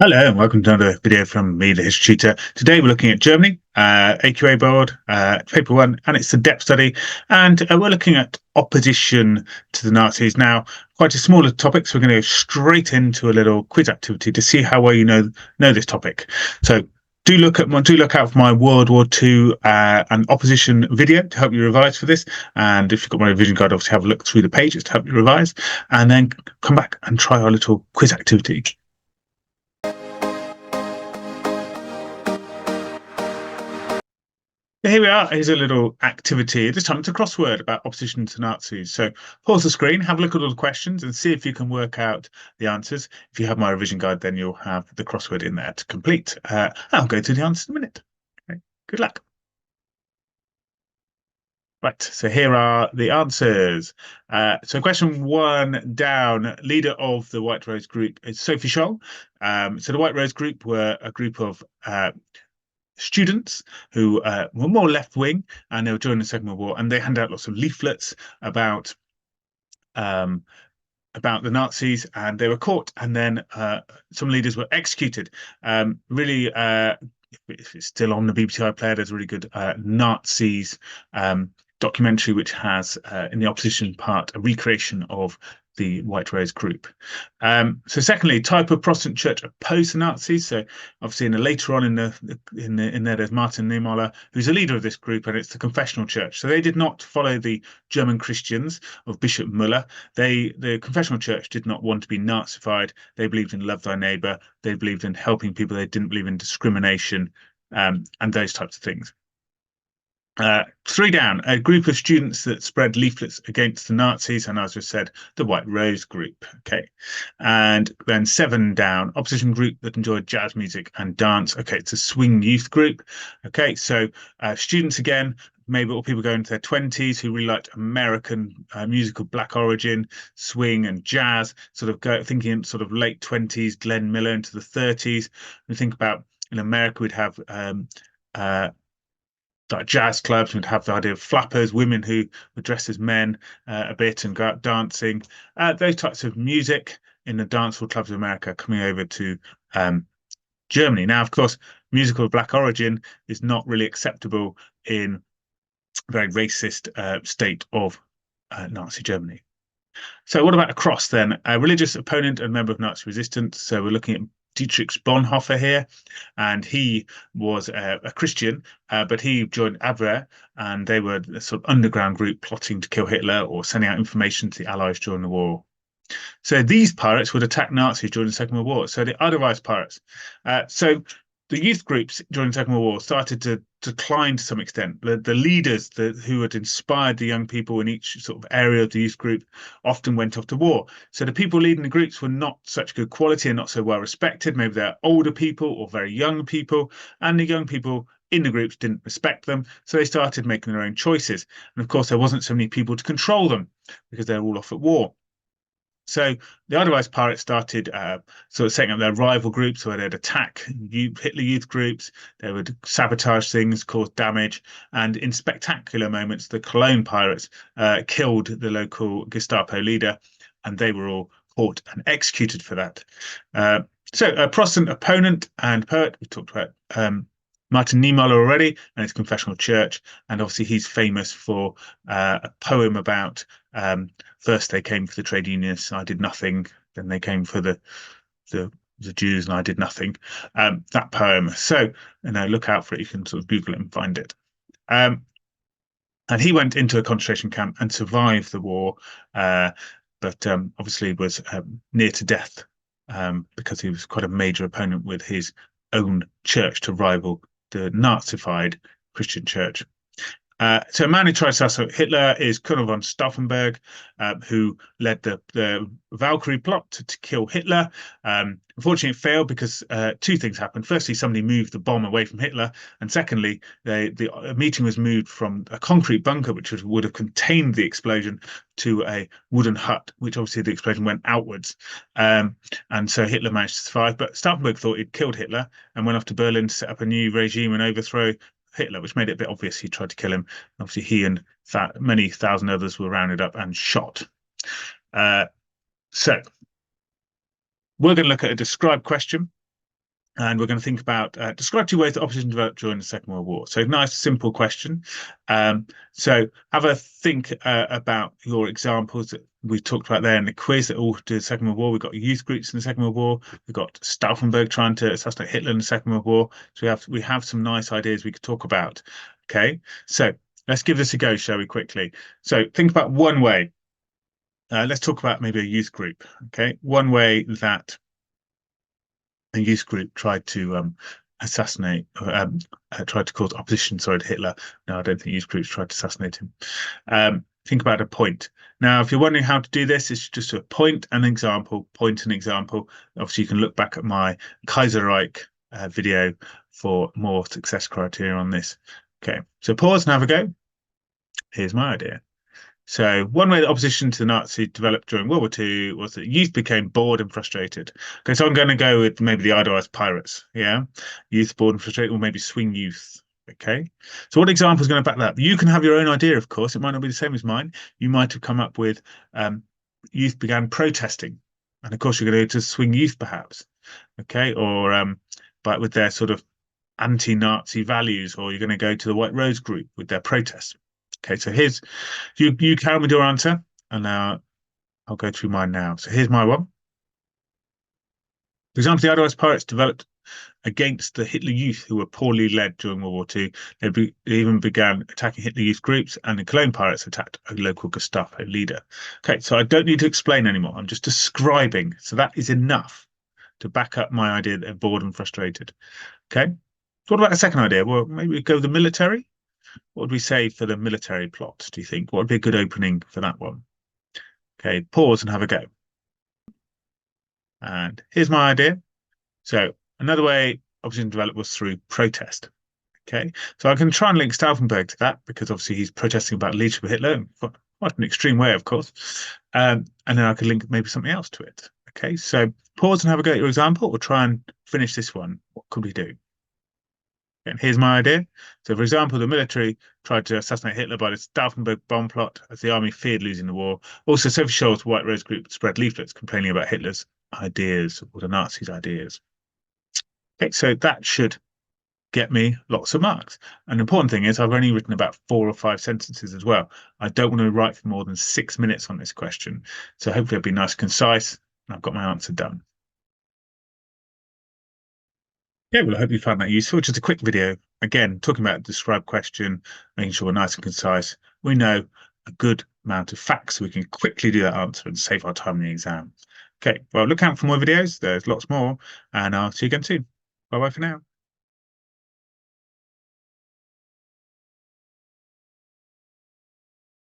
Hello and welcome to another video from me, the History Tutor. Today we're looking at Germany, AQA board, paper one, and it's the depth study. And we're looking at opposition to the Nazis. Now, quite a smaller topic, so we're going to go straight into a little quiz activity to see how well you know this topic. So do look out for my World War II and opposition video to help you revise for this. And if you've got my revision guide, obviously have a look through the pages to help you revise, and then come back and try our little quiz activity. Here we are. Here's a little activity. This time it's a crossword about opposition to Nazis. So pause the screen, have a look at all the questions and see if you can work out the answers. If you have my revision guide, then you'll have the crossword in there to complete. I'll go to the answers in a minute. Okay, good luck. Right, so here are the answers. So question one down, leader of the White Rose group is Sophie Scholl. So the White Rose group were a group of students who were more left wing, and they were during the Second World War, and they handed out lots of leaflets about the Nazis, and they were caught, and then some leaders were executed. Really, if it's still on the BBC iPlayer, there's a really good Nazis documentary which has in the opposition part a recreation of the White Rose group. So secondly, type of Protestant church opposed to Nazis. So obviously later on in there there's Martin Niemöller, who's a leader of this group, and it's the confessional church. So they did not follow the German Christians of Bishop Müller. The confessional church did not want to be Nazified. They believed in love thy neighbor. They believed in helping people. They didn't believe in discrimination and those types of things. Three down, a group of students that spread leaflets against the Nazis, and as I said, the White Rose group. Okay, and then seven down, opposition group that enjoyed jazz music and dance. Okay, it's a swing youth group. Okay, so students again, maybe all people going into their 20s who really liked American musical black origin, swing and jazz, thinking sort of late 20s, Glenn Miller into the 30s. We think about in America, we'd have like jazz clubs, would have the idea of flappers, women who were dressed as men a bit and go out dancing. Those types of music in the dancehall clubs of America coming over to Germany. Now, of course, musical of black origin is not really acceptable in a very racist state of Nazi Germany. So what about across then? A religious opponent and member of Nazi resistance. So we're looking at Dietrich Bonhoeffer here, and he was a Christian, but he joined Abwehr, and they were a sort of underground group plotting to kill Hitler or sending out information to the Allies during the war. So these pirates would attack Nazis during the Second World War. So the Edelweiss pirates. So the youth groups during the Second World War started to decline to some extent. The leaders who had inspired the young people in each sort of area of the youth group often went off to war. So the people leading the groups were not such good quality and not so well respected. Maybe they're older people or very young people, and the young people in the groups didn't respect them. So they started making their own choices. And of course, there wasn't so many people to control them because they're all off at war. So the Edelweiss pirates started sort of setting up their rival groups where they'd attack Hitler youth groups, they would sabotage things, cause damage, and in spectacular moments, the Cologne pirates killed the local Gestapo leader, and they were all caught and executed for that. So a Protestant opponent and poet, we talked about Martin Niemöller already, and his confessional church, and obviously he's famous for a poem about first they came for the trade unionists, I did nothing. Then they came for the Jews, and I did nothing. That poem. So look out for it. You can sort of Google it and find it. And he went into a concentration camp and survived the war, but obviously was near to death because he was quite a major opponent with his own church to rival the Nazified Christian church. So a man who tried to assassinate Hitler is Colonel von Stauffenberg, who led the Valkyrie plot to kill Hitler. Unfortunately, it failed because two things happened. Firstly, somebody moved the bomb away from Hitler, and secondly, the meeting was moved from a concrete bunker, which would have contained the explosion, to a wooden hut, which obviously the explosion went outwards. And so Hitler managed to survive, but Stauffenberg thought he'd killed Hitler and went off to Berlin to set up a new regime and overthrow Hitler, which made it a bit obvious he tried to kill him. Obviously, he and many thousand others were rounded up and shot. So we're going to look at a described question. And we're going to think about describe two ways that opposition developed during the Second World War. So nice, simple question. So have a think about your examples that we talked about there in the quiz that all did the Second World War. We've got youth groups in the Second World War. We've got Stauffenberg trying to assassinate Hitler in the Second World War. So we have some nice ideas we could talk about. Okay, so let's give this a go, shall we, quickly? So think about one way. Let's talk about maybe a youth group. Okay, one way that a youth group tried to assassinate, tried to cause opposition, sorry, to Hitler. No, I don't think youth groups tried to assassinate him. Think about a point. Now, if you're wondering how to do this, it's just a point and example, point and example. Obviously, you can look back at my Kaiserreich video for more success criteria on this. Okay, so pause and have a go. Here's my idea. So one way that opposition to the Nazis developed during World War II was that youth became bored and frustrated. Okay, so I'm going to go with maybe the idolized pirates. Yeah, youth bored and frustrated, or maybe swing youth. Okay, so what example is going to back that up? You can have your own idea, of course. It might not be the same as mine. You might have come up with youth began protesting, and of course you're going to go to swing youth, perhaps. Okay, or but with their sort of anti-Nazi values, or you're going to go to the White Rose group with their protests. Okay, so here's you count with your answer, and now I'll go through mine now. So here's my one. For example, the Idolized Pirates developed against the Hitler Youth, who were poorly led during World War II. They even began attacking Hitler Youth groups, and the Cologne Pirates attacked a local Gestapo leader. Okay, so I don't need to explain anymore. I'm just describing. So that is enough to back up my idea that they're bored and frustrated. Okay. So what about a second idea? Well, maybe we go the military. What would we say for the military plot, do you think? What would be a good opening for that one? Okay, pause and have a go. And here's my idea. So another way opposition developed was through protest. Okay, so I can try and link Stauffenberg to that because obviously he's protesting about leadership of Hitler in quite an extreme way, of course. And then I could link maybe something else to it. Okay, so pause and have a go at your example. We'll try and finish this one. What could we do? And here's my idea. So, for example, the military tried to assassinate Hitler by the Stauffenberg bomb plot as the army feared losing the war. Also, Sophie Scholl's White Rose group spread leaflets complaining about Hitler's ideas or the Nazis' ideas. Okay, so that should get me lots of marks. And the important thing is I've only written about 4 or 5 sentences as well. I don't want to write for more than 6 minutes on this question. So hopefully it'll be nice and concise, and I've got my answer done. Yeah, well, I hope you found that useful. Just a quick video, again, talking about the described question, making sure we're nice and concise. We know a good amount of facts, so we can quickly do that answer and save our time in the exam. Okay, well, look out for more videos. There's lots more, and I'll see you again soon. Bye-bye for now.